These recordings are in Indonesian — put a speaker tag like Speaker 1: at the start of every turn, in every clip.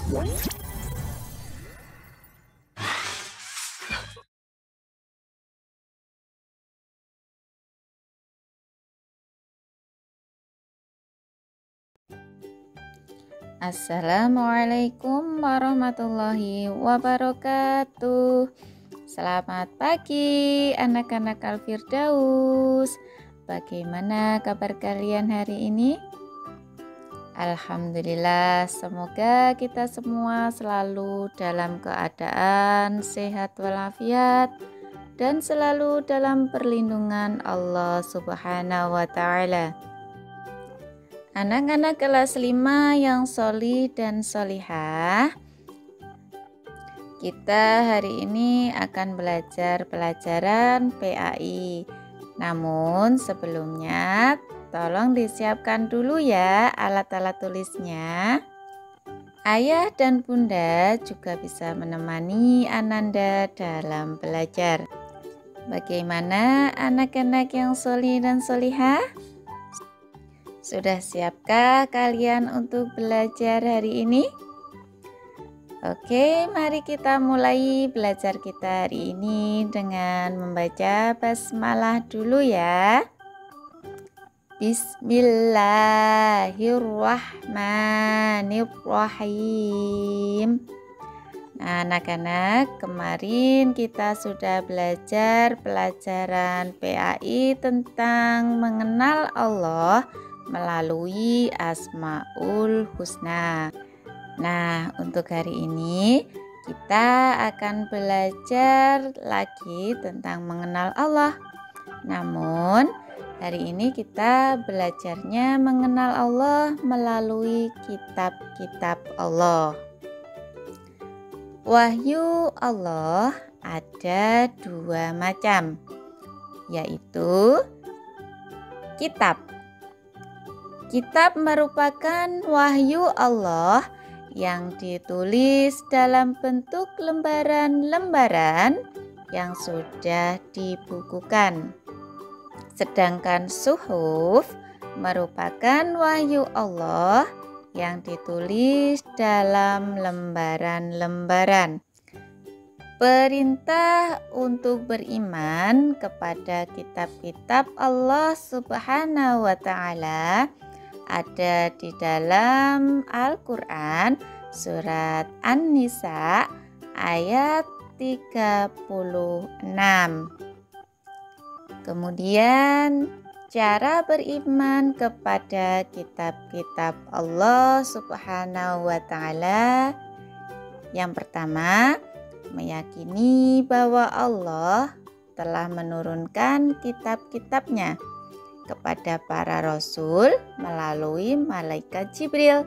Speaker 1: Assalamualaikum warahmatullahi wabarakatuh. Selamat pagi anak-anak Al-Firdaus. Bagaimana kabar kalian hari ini? Alhamdulillah, semoga kita semua selalu dalam keadaan sehat walafiat dan selalu dalam perlindungan Allah Subhanahu wa Ta'ala. Anak-anak kelas 5 yang solih dan solihah, kita hari ini akan belajar pelajaran PAI. Namun sebelumnya tolong disiapkan dulu ya alat-alat tulisnya. Ayah dan bunda juga bisa menemani Ananda dalam belajar. Bagaimana anak-anak yang solih dan solihah? Sudah siapkah kalian untuk belajar hari ini? Oke, mari kita mulai belajar kita hari ini dengan membaca basmalah dulu ya. Bismillahirrahmanirrahim. Nah, anak-anak, kemarin kita sudah belajar pelajaran PAI tentang mengenal Allah melalui Asmaul Husna. Nah, untuk hari ini kita akan belajar lagi tentang mengenal Allah. Namun, hari ini kita belajarnya mengenal Allah melalui kitab-kitab Allah. Wahyu Allah ada 2 macam, yaitu kitab. Kitab merupakan wahyu Allah yang ditulis dalam bentuk lembaran-lembaran yang sudah dibukukan. Sedangkan suhuf merupakan wahyu Allah yang ditulis dalam lembaran-lembaran. Perintah untuk beriman kepada kitab-kitab Allah Subhanahu wa Ta'ala ada di dalam Al-Quran surat An-Nisa ayat 36. Kemudian cara beriman kepada kitab-kitab Allah Subhanahu wa Ta'ala. Yang pertama, meyakini bahwa Allah telah menurunkan kitab-kitabnya kepada para rasul melalui malaikat Jibril.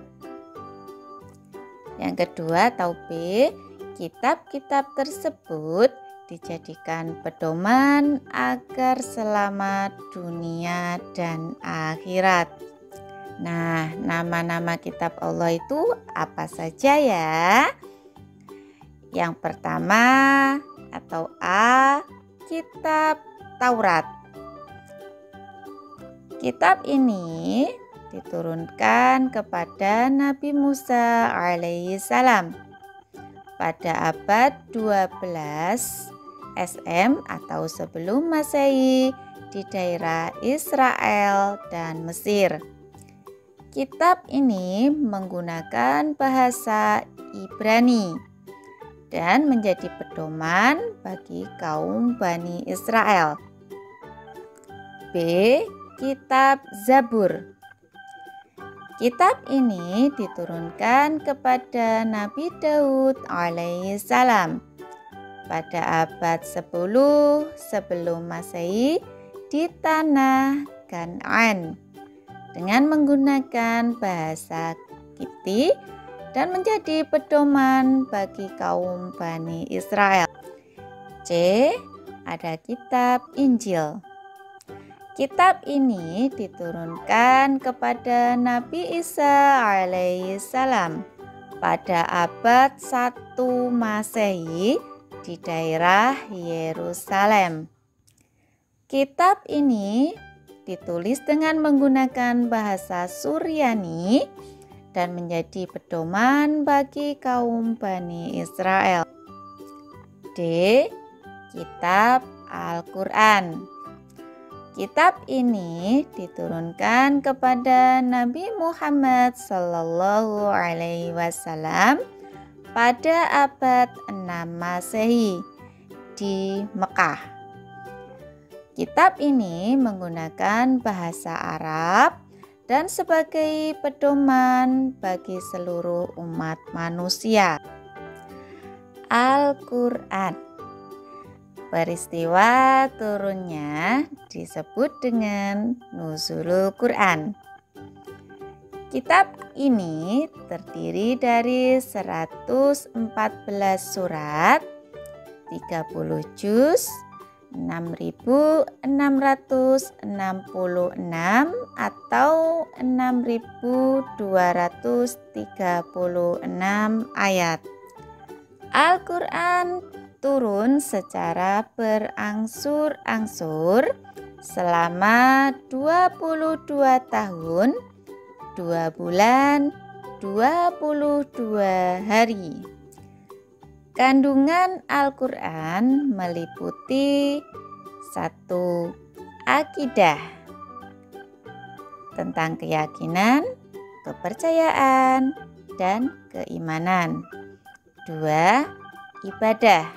Speaker 1: Yang kedua, tauhid, kitab-kitab tersebut dijadikan pedoman agar selamat dunia dan akhirat. Nah, nama-nama kitab Allah itu apa saja ya? Yang pertama atau A, kitab Taurat. Kitab ini diturunkan kepada Nabi Musa alaihissalam pada abad 12 SM atau sebelum Masehi di daerah Israel dan Mesir. Kitab ini menggunakan bahasa Ibrani dan menjadi pedoman bagi kaum Bani Israel. B, kitab Zabur. Kitab ini diturunkan kepada Nabi Daud alaihissalam pada abad 10 sebelum Masehi di tanah Kan'an dengan menggunakan bahasa Kipti dan menjadi pedoman bagi kaum Bani Israel. C, ada kitab Injil. Kitab ini diturunkan kepada Nabi Isa alaihissalam pada abad 1 Masehi di daerah Yerusalem. Kitab ini ditulis dengan menggunakan bahasa Suryani dan menjadi pedoman bagi kaum Bani Israel. D. Kitab Al-Quran. Kitab ini diturunkan kepada Nabi Muhammad SAW pada abad 6 Masehi di Mekah. Kitab ini menggunakan bahasa Arab dan sebagai pedoman bagi seluruh umat manusia. Al-Quran. Peristiwa turunnya disebut dengan Nuzulul Quran. Kitab ini terdiri dari 114 surat, 30 juz, 6.666 atau 6.236 ayat. Al-Quran turun secara berangsur-angsur selama 22 tahun, 2 bulan, 22 hari. Kandungan Al-Quran meliputi 1. Akidah tentang keyakinan, kepercayaan, dan keimanan. 2. Ibadah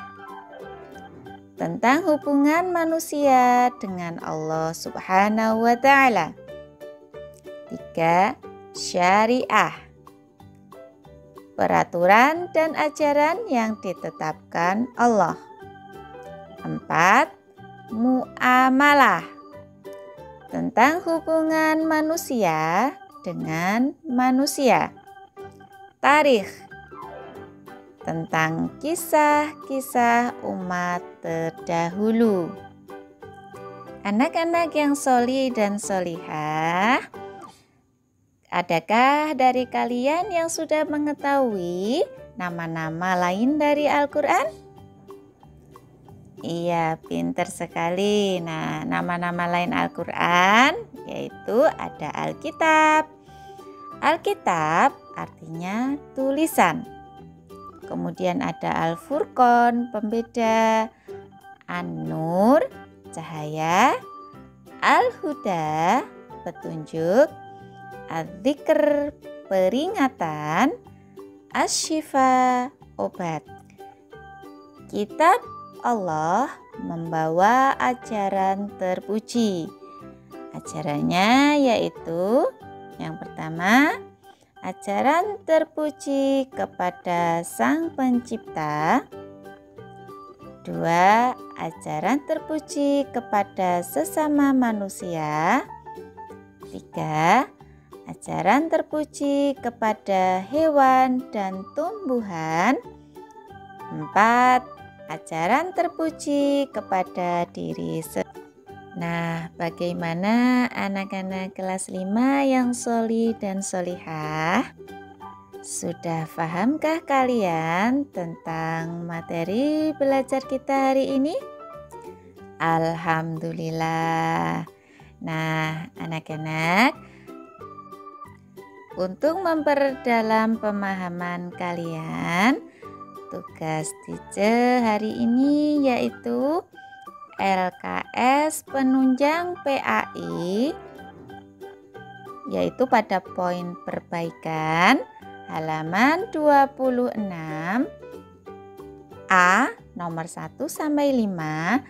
Speaker 1: tentang hubungan manusia dengan Allah Subhanahu wa Ta'ala. 3. Syariah, peraturan dan ajaran yang ditetapkan Allah. 4. Muamalah, tentang hubungan manusia dengan manusia. Tarikh, tentang kisah-kisah umat terdahulu. Anak-anak yang sholih dan sholihah, adakah dari kalian yang sudah mengetahui nama-nama lain dari Al-Quran? Iya, pintar sekali. Nah, nama-nama lain Al-Quran yaitu ada Alkitab. Alkitab artinya tulisan. Kemudian ada Al-Furqan, pembeda, An-Nur, cahaya, Al-Huda, petunjuk, Adz-Dzikr, peringatan, Asy-Syifa, obat. Kitab Allah membawa ajaran terpuji. Ajarannya yaitu yang pertama, ajaran terpuji kepada Sang Pencipta. 2. Ajaran terpuji kepada sesama manusia. 3. Ajaran terpuji kepada hewan dan tumbuhan. 4. Ajaran terpuji kepada diri sendiri. Nah, bagaimana anak-anak kelas 5 yang sholih dan sholihah? Sudah pahamkah kalian tentang materi belajar kita hari ini? Alhamdulillah. Nah, anak-anak, untuk memperdalam pemahaman kalian, tugas teacher hari ini yaitu LKS penunjang PAI, yaitu pada poin perbaikan halaman 26 A nomor 1 sampai 5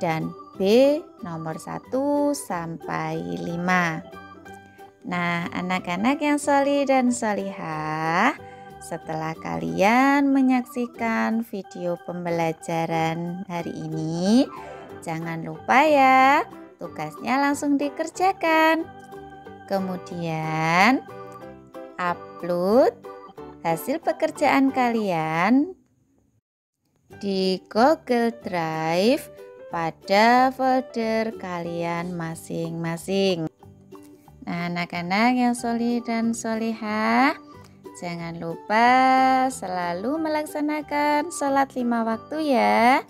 Speaker 1: dan B nomor 1 sampai 5. Nah, anak-anak yang sholih dan sholihah, setelah kalian menyaksikan video pembelajaran hari ini, jangan lupa ya, tugasnya langsung dikerjakan. Kemudian upload hasil pekerjaan kalian di Google Drive pada folder kalian masing-masing. Nah, anak-anak yang sholih dan sholihah, jangan lupa selalu melaksanakan sholat 5 waktu ya.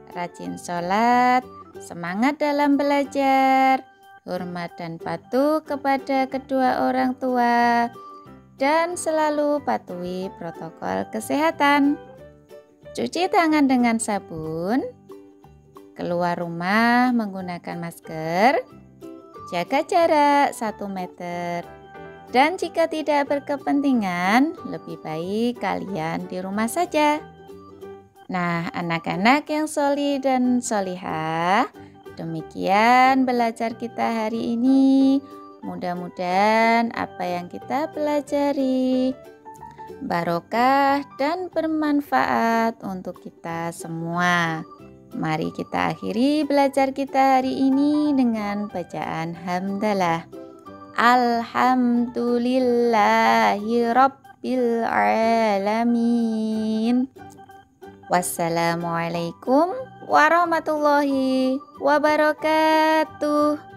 Speaker 1: Rajin sholat, semangat dalam belajar, hormat dan patuh kepada kedua orang tua, dan selalu patuhi protokol kesehatan. Cuci tangan dengan sabun, keluar rumah menggunakan masker, jaga jarak 1 meter, dan jika tidak berkepentingan, lebih baik kalian di rumah saja. Nah, anak-anak yang sholih dan sholihah, demikian belajar kita hari ini. Mudah-mudahan apa yang kita pelajari barokah dan bermanfaat untuk kita semua. Mari kita akhiri belajar kita hari ini dengan bacaan hamdalah. Alhamdulillahi Rabbil Alamin. Wassalamualaikum warahmatullahi wabarakatuh.